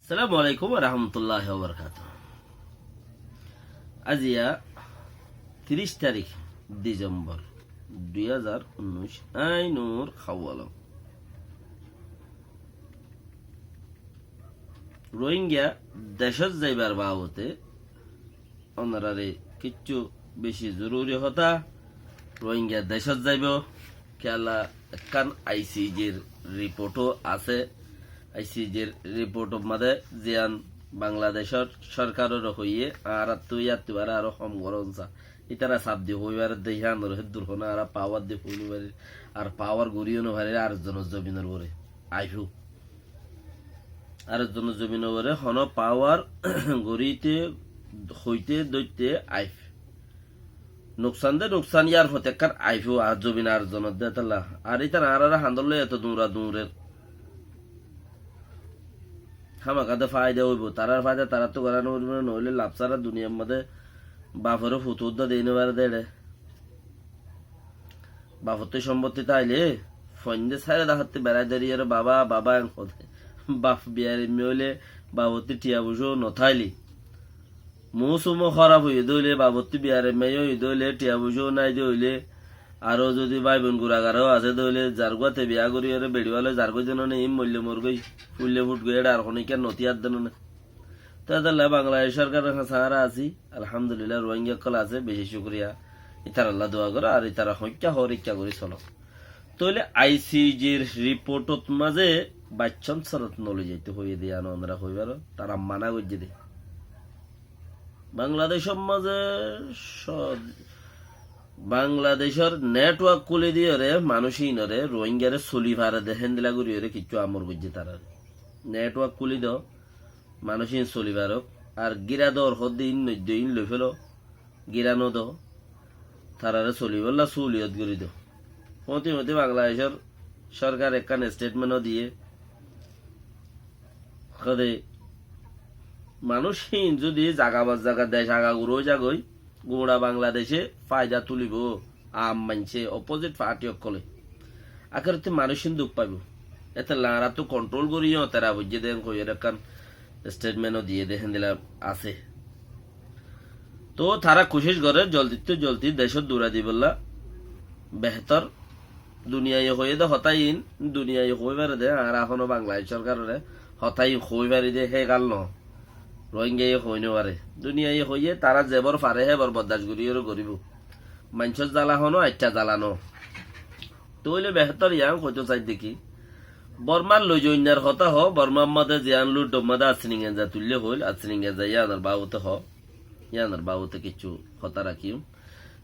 আসসালামু আলাইকুম ওয়া রাহমাতুল্লাহি ওয়া বারাকাতুহু। আজিয়া 30 তারিখ ডিসেম্বর 2019 আইনুর খাওয়াল রোহিঙ্গা দেশত যাইবার বাবতে অনারারে কিচ্ছু বেশি জরুরি হতা রোহিঙ্গা দেশত যাইব খেলা একখান আইসিজির রিপোর্টও আছে। আইসিজির রিপোর্ট মাঝে জিয়ান বাংলাদেশের সরকারের হইয়ে আর তুই আরো কম গরমসা ইতারা সাপ দিয়ে হইবার দেহান দুর্ঘটনা আর পাওয়ার দিয়ে হইনি পারে আর পাওয়ার গড়িও নভারে আর জন জমিনের পরে আইফু আর জন জমিনের পরে হন পাওয়ার গড়িতে হইতে দইতে আইফ নোকসান দে নোকসান ইয়ার হতে কার আইফু আর জমিন আর জন দে তালা আর ইতার আর হান্দলে এত দূরের খামাকাতে ফায়দা হইব তারার ফায়দা তারা তো করানো নইলে লাভ সারা দুনিয়ার মধ্যে বাপেরও ফুতুদা দিয়ে নেবার দেড়ে বাপর তো সম্পত্তি তাইলে ফন্দে সারে দেখাতে বেড়াই দাঁড়িয়ে বাবা বাবা বাপ বিয়ার মেলে বাবতী টিয়া বুঝো নথাইলি মৌসুম খারাপ হয়ে দইলে বাবতী বিয়ারে মেয়ে হয়ে দইলে টিয়া বুঝো নাই দইলে আরো যদি ভাই বোন গুড়াগারও আছে দইলে জারগুয়াতে বিয়া করি বেড়িওয়ালে জারগো যেন নেই মূল্য মরগই ফুললে ফুট গয়ে আর খনিকা নথি আর দেন না তাহলে বাংলাদেশ সরকারের সাহারা আছি আলহামদুলিল্লাহ রোহিঙ্গা কল আছে বেশি শুক্রিয়া ইতার আল্লাহ দোয়া করো আর ইতারা হত্যা হরিকা করি চলো তাহলে আইসিজির রিপোর্টত মাঝে বাচ্চন সরত নলে যাইতে হয়ে দিয়ে আনো আমরা হইবার তারা মানা করছে দে বাংলাদেশের মাঝে বাংলাদেশের নেটওয়ার্ক খুলে দিয়ে রে মানুষই নরে রোহিঙ্গারে চলি ভাড়া দেখেন দিলা করি রে কিছু আমর বুঝছে তারা নেটওয়ার্ক খুলি দাও মানুষই চলি ভারক আর গিরা দর হদিন নদ্যইন লই ফেলো গিরানো দাও তারারে চলি বললা চলিয়ত করি দাও মতি মতি বাংলাদেশের সরকার একখান স্টেটমেন্টও দিয়ে কদে মানুষহীন যদি জাগা দেশ আগাগুড়ো জাগই গোড়া বাংলাদেশে ফায়দা তুলিব আম মানছে অপোজিট পার্টি অকলে আখেরতে মানুষহীন দুঃখ পাইব এতে লারা তো কন্ট্রোল করিও তারা বুঝে দেন কইয়ের একখান স্টেটমেন্টও দিয়ে দেখেন দিলা আছে তো তারা কোশিশ করে জলদি দেশত দূরা দি বললা বেহতর দুনিয়ায় হয়ে দে হতাইন দুনিয়ায় হইবার দে আর এখনো বাংলাদেশ সরকারের হতাই হইবারি দে হে গাল ন রোহিঙ্গাই হইনে পারে দুনিয়ায় হইয়ে তারা যেবর পারে হেবর বরদাস্ত করিও করিব মানুষের জ্বালা হনো আচ্ছা জ্বালানো তইলে বেহতর ইয়াং কইতো চাই দেখি বর্মার লই জইনার হতা হ বর্মার মাঝে জিয়ান লুট মাদা আসনিঙ্গে যা তুললে হইল আসনিঙ্গে যা ইয়ানার বাবুতে কিছু হতা রাখিও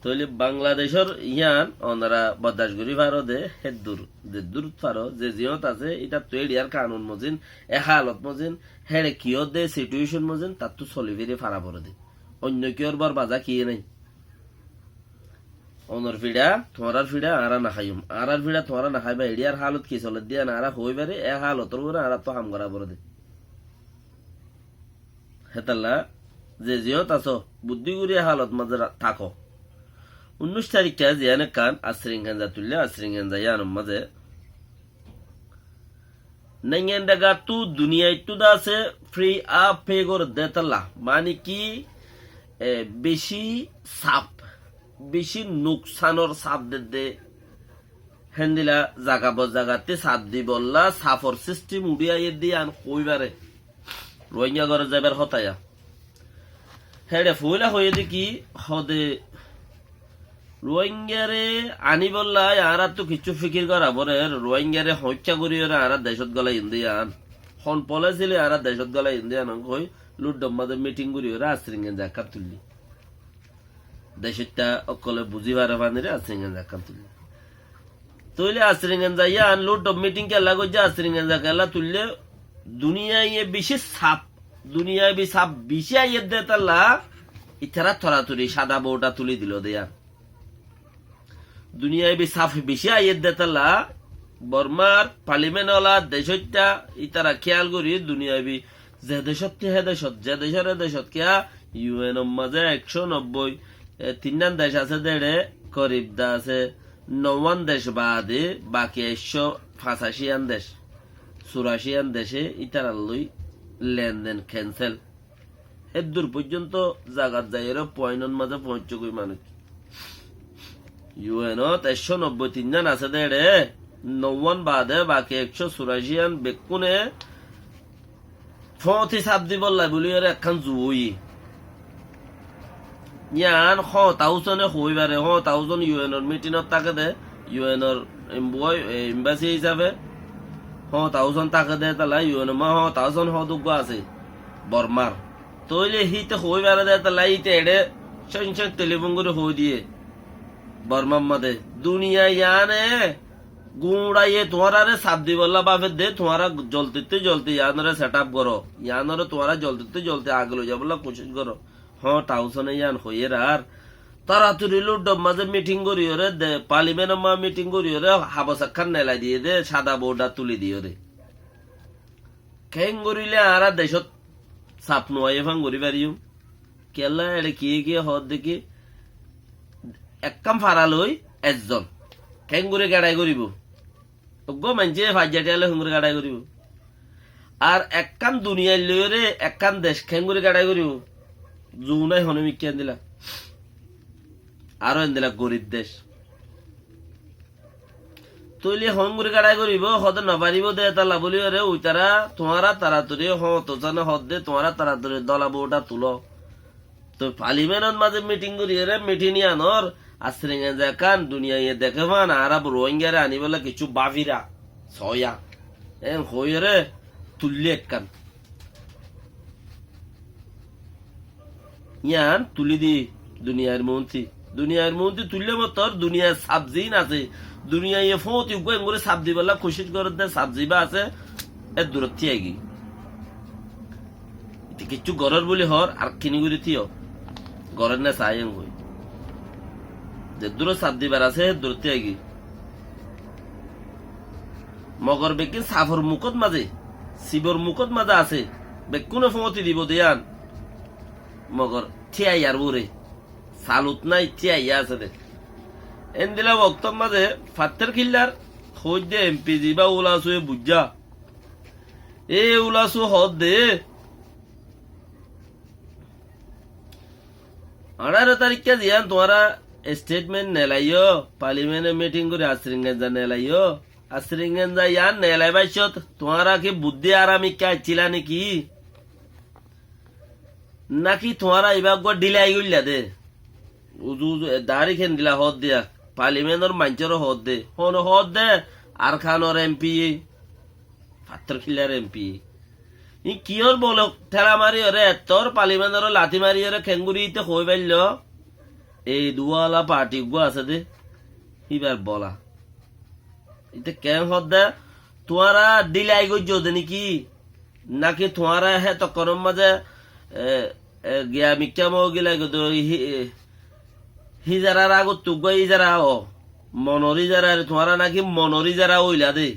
তইলে বাংলাদেশের ইয়ান ওনারা বরদাস্ত করি পারো দে হে দূর পারো যে জিয়ত আছে এটা তৈরি আর কানুন মজিন এ হালত মজিন হেড়ে কিয় দে সিচুয়েশন মজিন তার তো চলি ফিরে ফারা পড়ে দে অন্য কিয়র বার বাজা কিয়ে নাই অনর ফিডা তোমার ফিডা আরা না খাইম আর ফিডা তোমার না খাইবা এডিয়ার হালত কি চলে দিয়া না আরা হই পারে এ হালতর উপরে আর তো হাম করা পড়ে দে হেতাল্লা যে জিয়ত আছো বুদ্ধি করি হালত মাঝে থাকো 19 তারিখটা জিয়ানে কান আসরিঙ্গানজা তুললে আসরিঙ্গানজা ইয়ানোর মাঝে নাইঙ্গেন্ডাগা তু দুনিয়ায় তু দাসে ফ্রি আপ ফেগর দেতাল্লা মানে কি বেশি সাপ বেশি নুকসানর সাপ দে হেন্দিলা জাগাতে সাপ দি বললা সাফর সিস্টেম উড়িয়া দিয়ে আন কইবারে রোহিঙ্গা ঘরে যাবার হতায়া হেডে ফুইলা হয়ে দেখি হদে রোহিঙ্গারে আনি বললা আর তো কিছু ফিকির করা বরে রোহিঙ্গারে হত্যা করি আর দেশত গলা ইন্দিয়ান হন পলাইছিলে আর দেশত গলা ইন্দিয়ান কই লুট ডম্মাদের মিটিং করি ওরা আসরিঙ্গেন জাকাত তুললি দেশটা অকলে বুঝিবার বানিরে আসরিঙ্গেন জাকাত তুললি তইলে আসরিঙ্গেন যাইয়ান লুট ডম মিটিং কে লাগো যে আসরিঙ্গেন জাকালা তুললে দুনিয়ায় বেশি সাপ বেশি আইয়ের দে তাল্লা ইতারা থরাতুরি সাদা বউটা তুলি দিল দেয়া দুনিয়ায় বেশি আইয়ের দেতালা বর্মার পার্লিমেন্টওয়ালা দেশটা ইতারা খেয়াল করি দুনিয়ায় যে দেশত যে দেশত কিয়া ইউএন মাঝে 190 তিনটান দেশ আছে দেড়ে করিব দা আছে 9 দেশ বাদে বাকি 185 দেশ 84 দেশে ইতারা লই লেনদেন ক্যান্সেল এদূর পর্যন্ত জাগাত যাইয়ের পয়েন্টর মাঝে পৌঁছগই মানুষ ইউএনও 193 জন আছে দেড়ে 90 বাদে বাকি 184 জন বেকুনে ফতি সাবদি বললাই বলি আর একখান জুই ইয়ান তাউজনে হইবারে তাউজন ইউএনর মিটিংত তাকে দে ইউএনর এম্বাসি হিসাবে তাউজন তাকে দে তালা ইউএন তাউজন দুগ্গ আছে বর্মার তৈলে হিতে হইবারে দে তালা ইতে এডে সং টেলিফোন করে হই দিয়ে বর্মার মাদে দুনিয়া ইয়ানে গুড়াইয়ে তোমারা সাবদি বললা বাপে দে তোমারা জলতে ইয়ানরে সেট আপ করো ইয়ানরে তোমারা জলতে আগলো যাবলা কোশিশ করো টাউসনে ইয়ান হইয়ের আর তাড়াতাড়ি লুডব মাঝে মিটিং করিও রে দে পার্লিমেন্ট মা মিটিং করিও রে হাবসাক্ষান নেলাই দিয়ে দে সাদা বোর্ডা তুলি দিও রে কেং করিলে আর দেশত চাপ নোয়াই ফাং করি পারিও কেলা এড়ে কি হদ দেখি এক কাম ফারালই একজন কেং করে গাড়াই করিব গো মানছে ফাইজাটিয়ালে হুঙ্গুরে গাড়াই করিব আর এক কাম দুনিয়ার লইও রে এক কাম দেশ কেং করে গাড়াই করিব জুনাই হনমিকে দিলা আরো দিলা গরিব দেশ তৈলি হঙ্গুরি গাড়াই করিব হদ নপারিব দে তালা বলি রে ওই তারা তোমারা তাড়াতাড়ি তো জানে হদ দে তোমারা তাড়াতাড়ি দলা বউটা তুলো তো পার্লিমেন্ট মাঝে মিটিং করি রে মিটিং আনর আশ্রিঙ্গে যে কান দুনিয়া ইয়ে দেখে পান আরব রোহিঙ্গারে আনি বলে কিছু বাফিরা ছয়া হই রে তুললি এক কান ইয়ান তুলি দি দুনিয়ার মন্ত্রী তুললে মতর দুনিয়ার সাবজিন আছে দুনিয়া ইয়ে ফোঁতি করে সাবজি বলা কোশিশ করে দে সাবজি বা আছে এর দূরত থিয়ে গি কিছু গরর বলি হর আর কিনি করে থিও গরের না চাই হই যে দূর সাবজি বার আছে দূরত থিয়ে গি মগর বেকিন সাফর মুখত মাঝে শিবর মুখত মাঝে আছে বেকুনে ফোঁতি দিব দিয়ান মগর থিয়াই আর বুড়ে সালুত নাই থিয়াই আছে দে এন দিলা বক্তব্য মাঝে ফাত্তের খিল্লার খোঁজ দে এমপিজি বা উলাসু বুঝা এ উলাসু হদ দে 18 তারিখে দিয়ান তোমারা স্টেটমেন্ট নেলাইও পার্লিমেন্টে মিটিং করে আশ্রিঙ্গেঞ্জা নেলাইও আশ্রিঙ্গেঞ্জা ইয়ান নেলাই বাইছত তোমারা কি বুদ্ধি আরামি কাইছিলা নাকি নাকি তোমারা এবার ডিলাই গইলা দে দাড়ি খেন দিলা হদ দিয়া পার্লিমেন্টর মাঞ্চেরও হদ দে হদ দে আর খানোর এমপি ফাত্তর খিলার এমপি ই কিয়র বল ঠেলা মারি রে তোর পার্লিমেন্টর লাথি মারি রে খেঙ্গুরিতে হই পাইল এই দুয়ালা পার্টি গো আছে দে এবার বলা এটা কেন হদ দে তোমারা ডিলাই গইজ দে নাকি নাকি তোমারা হে তখন মাঝে গিয়া মিক্কা মগিলা হিজারার আগত তুগ ইজারা মনরি যারা তোমারা নাকি মনরি যারা ওইলা দে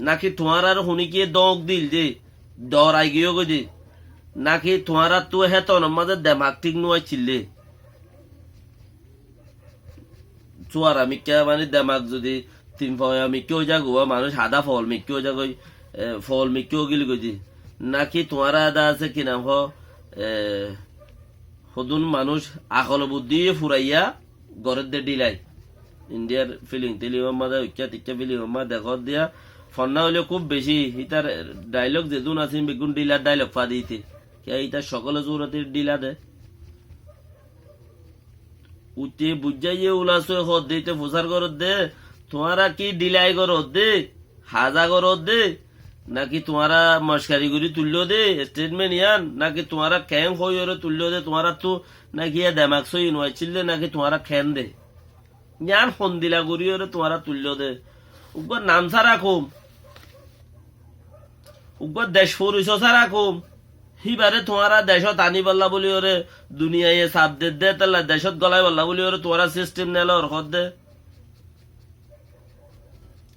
নাকি তোমার আর শুনিকিয়ে দক দিল যে ডরাই গিয়ে গো যে নাকি তোমার তো হেতন মাঝে দেমাগ ঠিক নয় ছিলে চুয়ারা মিক্কা মানে দেমাগ যদি 3 পাওয়া মিক্কেও যাগো মানুষ সাদা ফল মিক্কেও যাগো ফল মিক্কেও গিল গজি নাকি তোমার আদা আছে কিনা সদুন মানুষ আকল বুদ্ধি ফুরাইয়া গড়ের দে ডিলাই ইন্ডিয়ার ফিলিং মাঝে ঐক্যা টিক্কা ফিলিং দেখত দিয়া ফন্না হইলে খুব বেশি ইতার ডায়লগ যেদুন আছে বেগুন ডিলার ডায়লগ পা দিতে ইতার সকলে জোরাতে ডিলা দে উঠে বুঝাইয়ে উলাস হদ দিতে প্রচার করত দে তোমারা কি ডিলাই করত দে হাজা করত দে নাকি তোমারা মস্কারি করে তুললো দে স্টেটমেন্ট ইয়ান নাকি তোমারা ক্যাং হয়ে তুললো দে তোমারা তো নাকি দেমাগ সই নয় নাকি তোমারা খেন দে ইয়ান ফোন দিলা করি তোমারা তুললো দে উগর নাম ছাড়া কম উগর দেশ পরিচয় ছাড়া কম হিবারে তোমারা দেশত আনি বললা বলি ওরে দুনিয়ায় চাপ দে তাহলে দেশত গলাই বললা বলি ওরে তোমারা সিস্টেম নেল ওর দে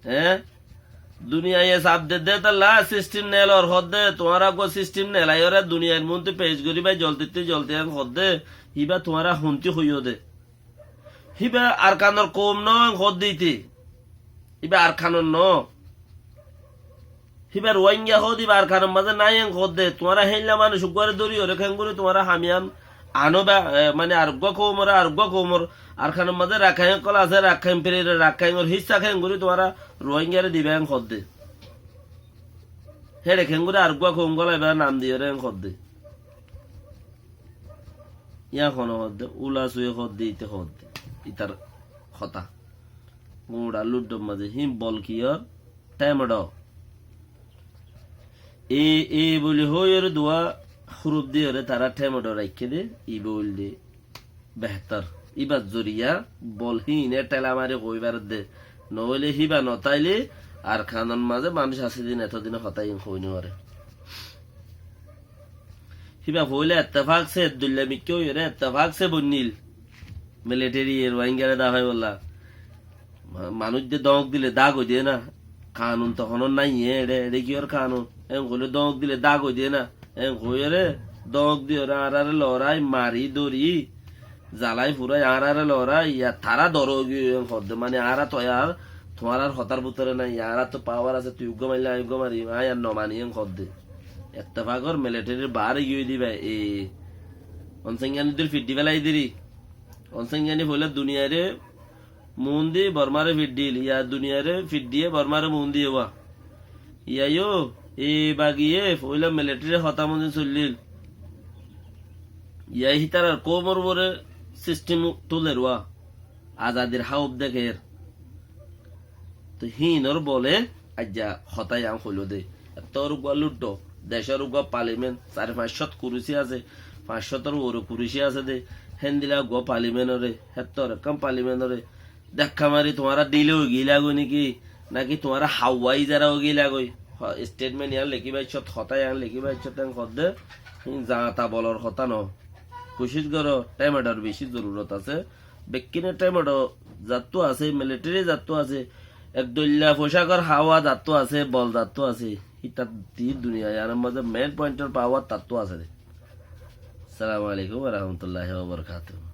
হ্যাঁ দুনিয়ায় চাপ দে তাহলে সিস্টেম নেল ওর দে তোমারা গো সিস্টেম নেলাই ওরে দুনিয়ার মধ্যে পেজ করি ভাই জলতে দে হিবা তোমারা হুন্তি হইও দে হিবা আর কানোর কম ন হদ দিতে হিবা আর খানোর ন হিবার রোহিঙ্গা হো দিবার কারণ মাঝে নাই খদ দে তোমারা হেললা মানুষ করে দরি ওরে খেঙ্গুরি তোমারা হামিয়ান আনো বা মানে আরোগ্য কৌমর আর খানের মাঝে রাখাই কল আছে রাখাই পেরে রাখাই ওর হিসা খেঙ্গুরি তোমারা রোহিঙ্গারে দিবে খদ দে হেড়ে খেঙ্গুরি আরোগ্য কৌম গলা এবার নাম দিয়ে রে খদ দে ইয়া খন খদ দে উলা সুয়ে খদ দে ইতে খদ দে ইতার কথা গুড়া লুড্ডম মাঝে হিম বল কিয়র টাইমড এ বলি হইর দোয়া হুরুপ দিয়ে তারা টেমোটো রাখে দে ই বললে বেহতর ইবার জরিয়া বল হিনে টেলা মারে কইবার দে নইলে হিবা নতাইলে আর খানন মাঝে মানুষ আছে দিন এতদিন হতাই হইনি পারে হিবা হইলে এত্তেফাক সে দুল্লা মিক্কে হইরে এত্তেফাক সে বন্নিল মিলিটারি এর ওয়াইঙ্গারে দা হয় বললা মানুষ যে দমক দিলে দাগ হয়ে দিয়ে না কানুন তখন নাই এড়ে কি ওর কানুন এম কইলে দমক দিলে দাগ হয়ে দিয়ে না এম কইরে দমক দিয়ে ওরা আরারে লড়াই মারি দড়ি জ্বালাই ফুরাই আরারে লড়াই ইয়া তারা দর হদ্দে মানে আরা তো আর তোমার আর হতার ভিতরে নাই আরা তো পাওয়ার আছে তুই উগ্গ মারলে আমি উগ্গ মারি আয় আর নমানি হদ্দে এত্তেফাকর মিলিটারির বার গিয়ে দিবে এ অনসংজ্ঞানী তোর ফিড্ডি বেলাই দিরি অনসংজ্ঞানী হইলে দুনিয়ারে মুন দিয়ে বর্মারে ফিট দিল ইয়া দুনিয়ারে ফিট দিয়ে বর্মারে মুন দিয়ে ওয়া ইয়াইও এ বাগিয়ে ফইলা মিলিটারি হতামদিন চললিল ইয়াই হিতার আর কোমর বরে সিস্টেম তুলে রোয়া আজাদির হাউব দেখের তো হিনর বলে আজ্জা হতাই আম হইল দে তোর উগা লুড্ড দেশের উগা পার্লিমেন্ট 400-500 কুরুসি আছে 500 ওরে কুরুসি আছে দে হেন্দিলা গো পার্লিমেন্টরে হেতর কম পার্লিমেন্টরে দেখা মারি তোমারা দিলে গিলা গো নাকি নাকি তোমারা হাওয়াই যারা গিলা গই স্টেটমেন্ট ইয়ার লেখি বাইছ হতাই আন লেখি বাইছ তেন খদ্দে জাতা বলর কথা ন কোশিশ করো টাইমটার বেশি জরুরত আছে বেকিনে টাইমটো জাতটো আছে মিলিটারি জাতটো আছে একদল্লা পোশাকর হাওয়া জাতটো আছে বল জাতটো আছে ইতা দি দুনিয়া আর মধ্যে মেন পয়েন্টের পাওয়ার তাত্ত্ব আছে আসসালামু আলাইকুম ওয়া রাহমাতুল্লাহি ওয়া বারাকাতুহু